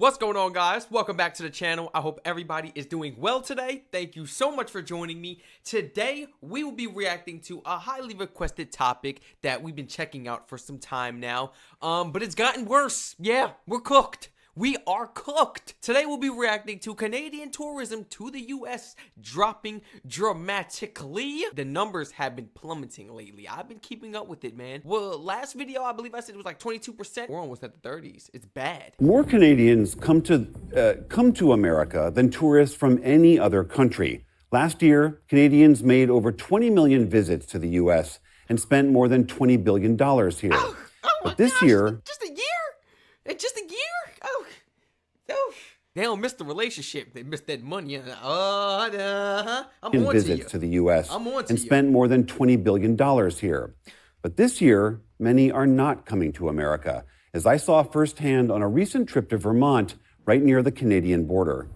What's going on, guys? Welcome back to the channel. I hope everybody is doing well today. Thank you so much for joining me. Today, we will be reacting to a highly requested topic that we've been checking out for some time now. But it's gotten worse. Yeah, we're cooked. We are cooked. Today we'll be reacting to Canadian tourism to the US dropping dramatically. The numbers have been plummeting lately. I've been keeping up with it, man. Well, last video I believe I said it was like 22%. We're almost at the 30s. It's bad. More Canadians come to America than tourists from any other country. Last year, Canadians made over 20 million visits to the US and spent more than $20 billion here. But this year, just a year? Just a year? Oh. They don't miss the relationship. They miss that money. I'm on visits to the U.S. and spent more than $20 billion here. But this year, many are not coming to America, as I saw firsthand on a recent trip to Vermont, right near the Canadian border.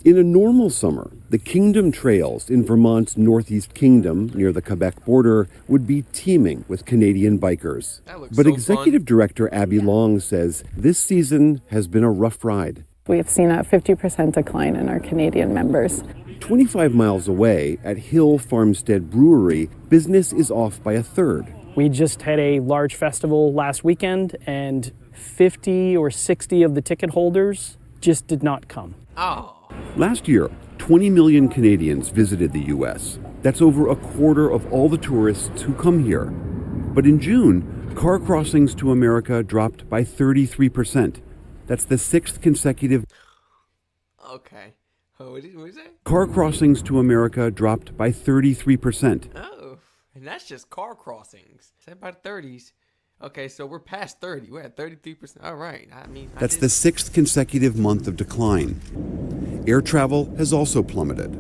In a normal summer, the Kingdom Trails in Vermont's Northeast Kingdom, near the Quebec border, would be teeming with Canadian bikers. But Executive Director Abby Long says this season has been a rough ride. We have seen a 50% decline in our Canadian members. 25 miles away at Hill Farmstead Brewery, business is off by a third. We just had a large festival last weekend, and 50 or 60 of the ticket holders just did not come. Oh. Last year, 20 million Canadians visited the U.S. That's over a quarter of all the tourists who come here. But in June, car crossings to America dropped by 33%. That's the sixth consecutive... Okay. What is that? Car crossings to America dropped by 33%. Oh, and that's just car crossings. It's about 30s. Okay, so we're past 30. We're at 33%. All right. That's the sixth consecutive month of decline. Air travel has also plummeted.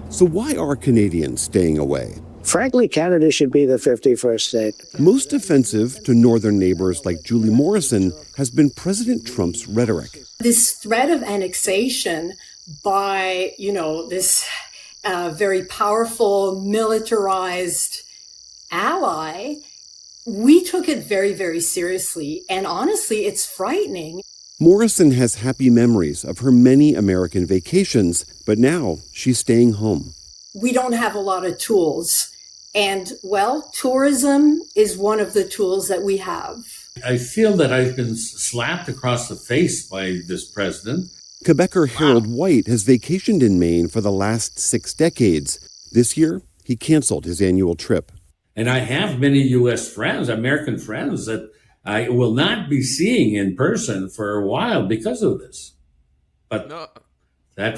So why are Canadians staying away? Frankly, Canada should be the 51st state. Most offensive to northern neighbors like Julie Morrison has been President Trump's rhetoric. This threat of annexation by, this very powerful militarized ally, we took it very, very seriously. And honestly, it's frightening. Morrison has happy memories of her many American vacations, but now she's staying home. We don't have a lot of tools. And, well, tourism is one of the tools that we have. I feel that I've been slapped across the face by this president. Quebecer Harold White has vacationed in Maine for the last 6 decades. This year, he canceled his annual trip. And I have many U.S. friends, American friends, that I will not be seeing in person for a while because of this. But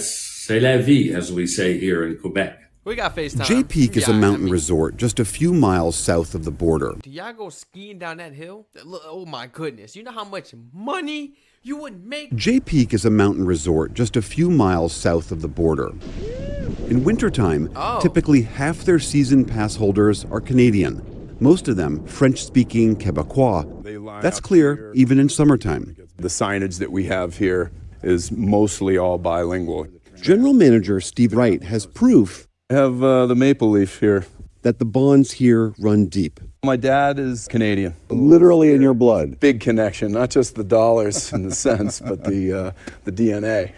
c'est la vie, as we say here in Quebec. We got FaceTime. Jay Peak is a mountain resort just a few miles south of the border. Do y'all go skiing down that hill? Oh my goodness. You know how much money you would make? Jay Peak is a mountain resort just a few miles south of the border. In wintertime, typically half their season pass holders are Canadian. Most of them French-speaking Quebecois. That's clear even in summertime. The signage that we have here is mostly all bilingual. General Manager Steve Wright has proof I have the maple leaf here. That the bonds here run deep. My dad is Canadian. Literally in your blood. Big connection, not just the dollars and the cents, but the DNA.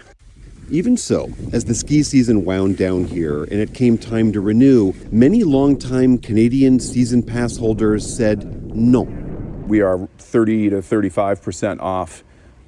Even so, as the ski season wound down here and it came time to renew, many longtime Canadian season pass holders said no. We are 30 to 35% off.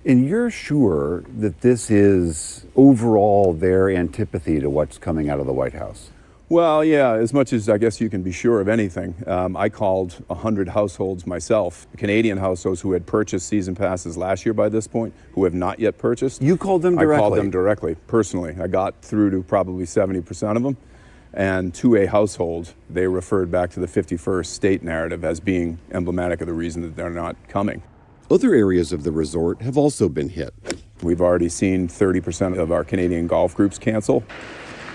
And you're sure that this is overall their antipathy to what's coming out of the White House? Well, yeah, as much as I guess you can be sure of anything. I called 100 households myself, Canadian households who had purchased season passes last year by this point, who have not yet purchased. You called them directly? I called them directly, personally. I got through to probably 70% of them. And to a household, they referred back to the 51st state narrative as being emblematic of the reason that they're not coming. Other areas of the resort have also been hit. We've already seen 30% of our Canadian golf groups cancel.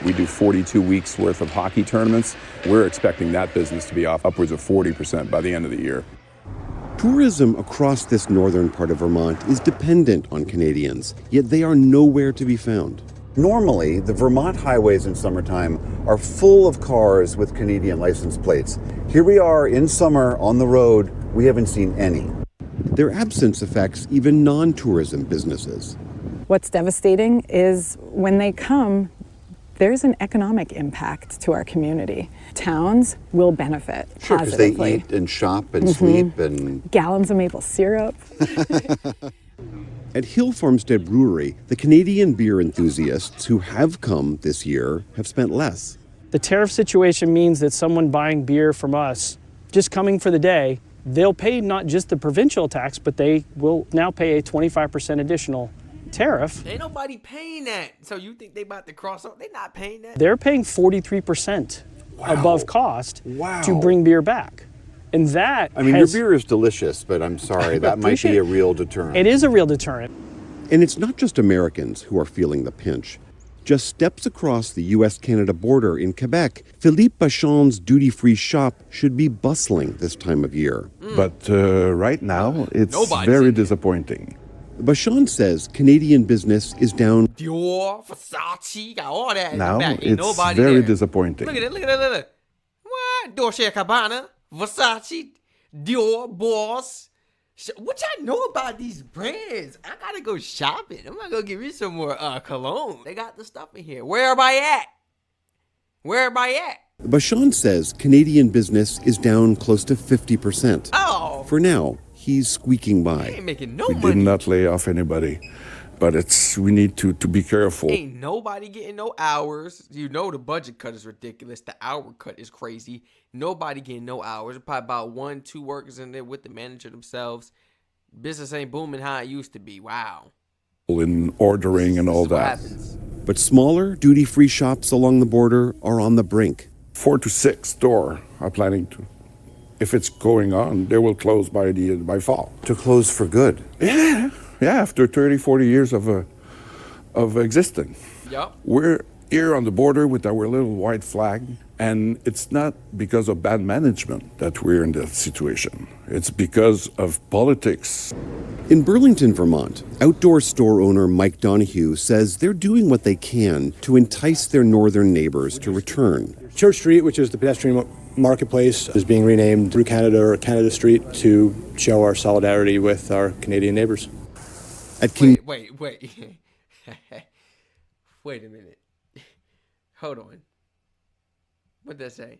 We do 42 weeks worth of hockey tournaments. We're expecting that business to be off upwards of 40% by the end of the year. Tourism across this northern part of Vermont is dependent on Canadians, yet they are nowhere to be found. Normally, the Vermont highways in summertime are full of cars with Canadian license plates. Here we are in summer on the road. We haven't seen any. Their absence affects even non-tourism businesses. What's devastating is when they come, there's an economic impact to our community. Towns will benefit Sure, because they positively. eat and shop and sleep and... Gallons of maple syrup. At Hill Farmstead Brewery, the Canadian beer enthusiasts who have come this year have spent less. The tariff situation means that someone buying beer from us, just coming for the day, they'll pay not just the provincial tax, but they will now pay a 25% additional tariff. Ain't nobody paying that. So you think they about to cross over? They not paying that. They're paying 43% above cost to bring beer back. And that I mean, your beer is delicious, but I'm sorry, that might be a real deterrent. It is a real deterrent. And it's not just Americans who are feeling the pinch. Just steps across the U.S.-Canada border in Quebec, Philippe Bachon's duty-free shop should be bustling this time of year. But right now, it's very disappointing. Bachon says Canadian business is down. Dior, Versace, got all that in Now, the back. Ain't it's nobody very there. disappointing. Look at it, look at it, look at it. What? Dolce & Gabbana, Versace, Dior, Boss. What y'all know about these brands? I gotta go shopping. I'm gonna go get me some more cologne. They got the stuff in here. Where am I at? Where am I at? Bachon says Canadian business is down close to 50%. Oh. For now, he's squeaking by. Ain't making no We money. did not lay off anybody, but we need to be careful. Ain't nobody getting no hours. You know the budget cut is ridiculous. The hour cut is crazy. Nobody getting no hours. There's probably about 1-2 workers in there with the manager themselves. Business ain't booming how it used to be. Wow. In ordering and all This is what that. happens. But smaller duty-free shops along the border are on the brink. 4 to 6 stores are planning to. If it's going on, they will close by fall. To close for good. Yeah, after 30, 40 years of existing. Yup. We're here on the border with our little white flag, and it's not because of bad management that we're in that situation. It's because of politics. In Burlington, Vermont, outdoor store owner Mike Donahue says they're doing what they can to entice their northern neighbors to return. Church Street, which is the pedestrian marketplace, is being renamed through Canada or Canada Street to show our solidarity with our Canadian neighbors. At King Wait. Wait a minute. Hold on. What'd that say?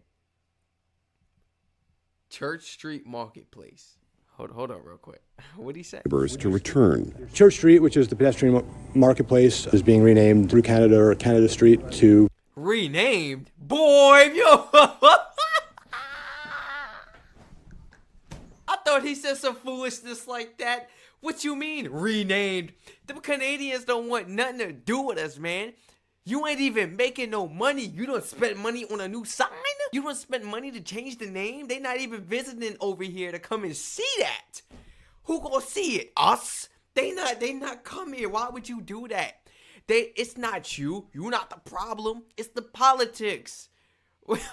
Church Street Marketplace. Hold on real quick. What'd he say? neighbors to return. Church Street, which is the pedestrian marketplace, is being renamed through Canada or Canada Street to... Renamed? Boy, yo! I thought he said some foolishness like that. What you mean, renamed? The Canadians don't want nothing to do with us, man. You ain't even making no money. You don't spend money on a new sign? You don't spend money to change the name? They not even visiting over here to come and see that. Who gonna see it? Us? They not come here. Why would you do that? It's not you. You're not the problem. It's the politics.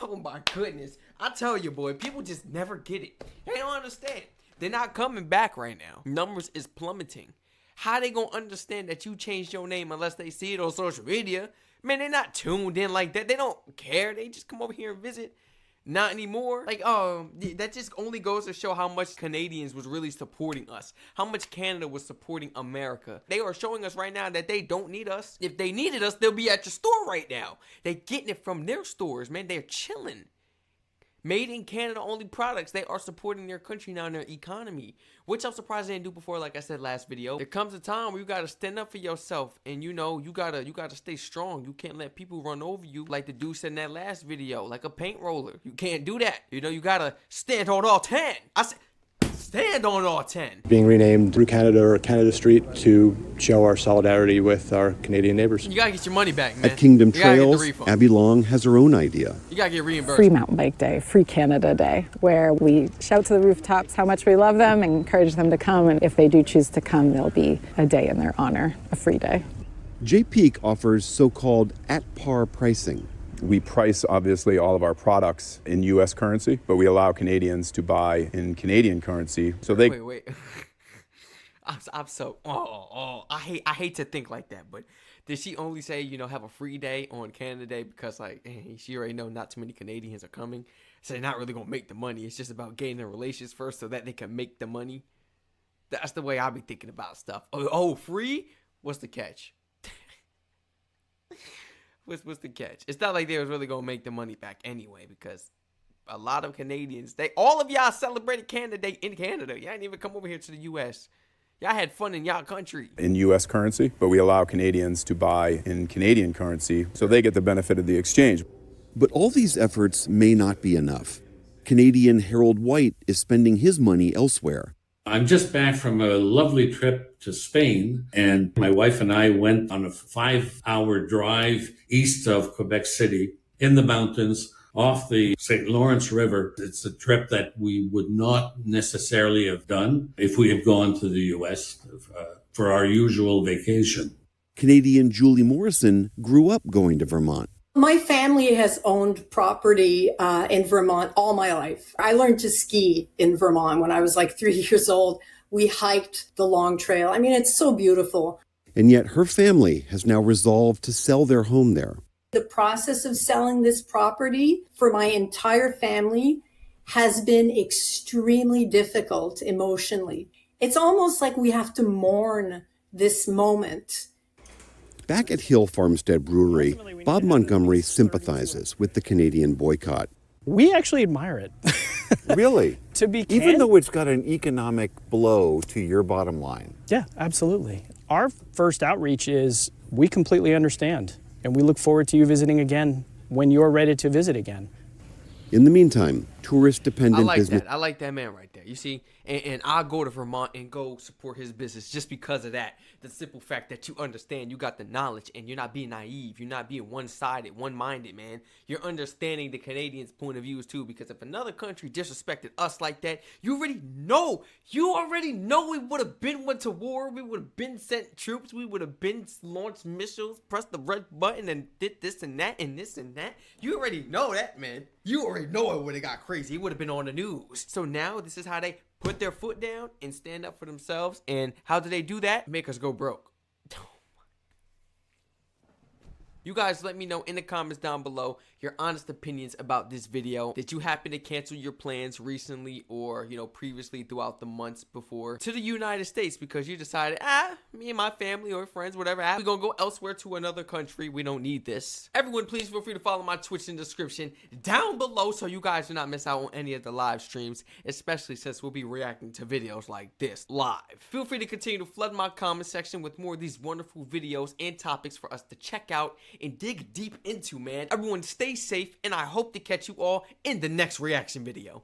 Oh my goodness. I tell you, boy, people just never get it. They don't understand. They're not coming back right now. Numbers is plummeting. How they gonna understand that you changed your name unless they see it on social media? Man, they're not tuned in like that. They don't care. They just come over here and visit. Not anymore. Like, that just only goes to show how much Canadians was really supporting us. How much Canada was supporting America. They are showing us right now that they don't need us. If they needed us, they'll be at your store right now. They're getting it from their stores, man. They're chilling. Made in Canada only products. They are supporting their country now and their economy, which I'm surprised they didn't do before. Like I said last video, there comes a time where you gotta stand up for yourself, and you gotta stay strong. You can't let people run over you like the dude said in that last video, like a paint roller. You can't do that. You gotta stand on all 10. I said, stand on all 10. Being renamed through Canada or Canada Street to show our solidarity with our Canadian neighbors. You gotta get your money back, man. At Kingdom You gotta get the Trails, refund. Abby Long has her own idea. You gotta get reimbursed. Free Mountain Bike Day, Free Canada Day, where we shout to the rooftops how much we love them and encourage them to come. And if they do choose to come, there'll be a day in their honor, a free day. J Peak offers so-called at-par pricing. We price, obviously, all of our products in U.S. currency, but we allow Canadians to buy in Canadian currency. So they Wait. I'm so I hate to think like that, but did she only say have a free day on Canada Day because she already know not too many Canadians are coming, so they're not really gonna make the money. It's just about getting the relations first so that they can make the money. That's the way I be thinking about stuff. Oh, free? What's the catch? What's the catch? It's not like they was really gonna make the money back anyway, because a lot of Canadians, all of y'all celebrated Canada Day in Canada. Y'all didn't even come over here to the U.S. Y'all had fun in y'all country. In U.S. currency, but we allow Canadians to buy in Canadian currency, so they get the benefit of the exchange. But all these efforts may not be enough. Canadian Harold White is spending his money elsewhere. I'm just back from a lovely trip to Spain, and my wife and I went on a 5-hour drive east of Quebec City in the mountains off the St. Lawrence River. It's a trip that we would not necessarily have done if we had gone to the U.S. For our usual vacation. Canadian Julie Morrison grew up going to Vermont. My family has owned property in Vermont all my life. I learned to ski in Vermont when I was like 3 years old. We hiked the Long Trail. I mean, it's so beautiful. And yet her family has now resolved to sell their home there. The process of selling this property for my entire family has been extremely difficult emotionally. It's almost like we have to mourn this moment. Back at Hill Farmstead Brewery, Bob Montgomery sympathizes with the Canadian boycott. We actually admire it. Really? To be Even though it's got an economic blow to your bottom line. Yeah, absolutely. Our first outreach is we completely understand, and we look forward to you visiting again when you're ready to visit again. In the meantime, tourist-dependent business... I like that man right there. You see, and I'll go to Vermont and go support his business just because of that. The simple fact that you understand, you got the knowledge, and you're not being naive. You're not being one-sided, one-minded, man. You're understanding the Canadians' point of views too, because if another country disrespected us like that, you already know we would have been went to war. We would have been sent troops. We would have been launched missiles, pressed the red button, and did this and that and this and that. You already know that, man. You already know it would have got crazy. It would have been on the news. So now this is how they put their foot down and stand up for themselves. And how do they do that? Make us go broke. You guys let me know in the comments down below your honest opinions about this video. Did you happen to cancel your plans recently or, previously throughout the months before to the United States because you decided, me and my family or friends, whatever, we're going to go elsewhere to another country. We don't need this. Everyone, please feel free to follow my Twitch in the description down below so you guys do not miss out on any of the live streams, especially since we'll be reacting to videos like this live. Feel free to continue to flood my comment section with more of these wonderful videos and topics for us to check out and dig deep into, man. Everyone stay safe, and I hope to catch you all in the next reaction video.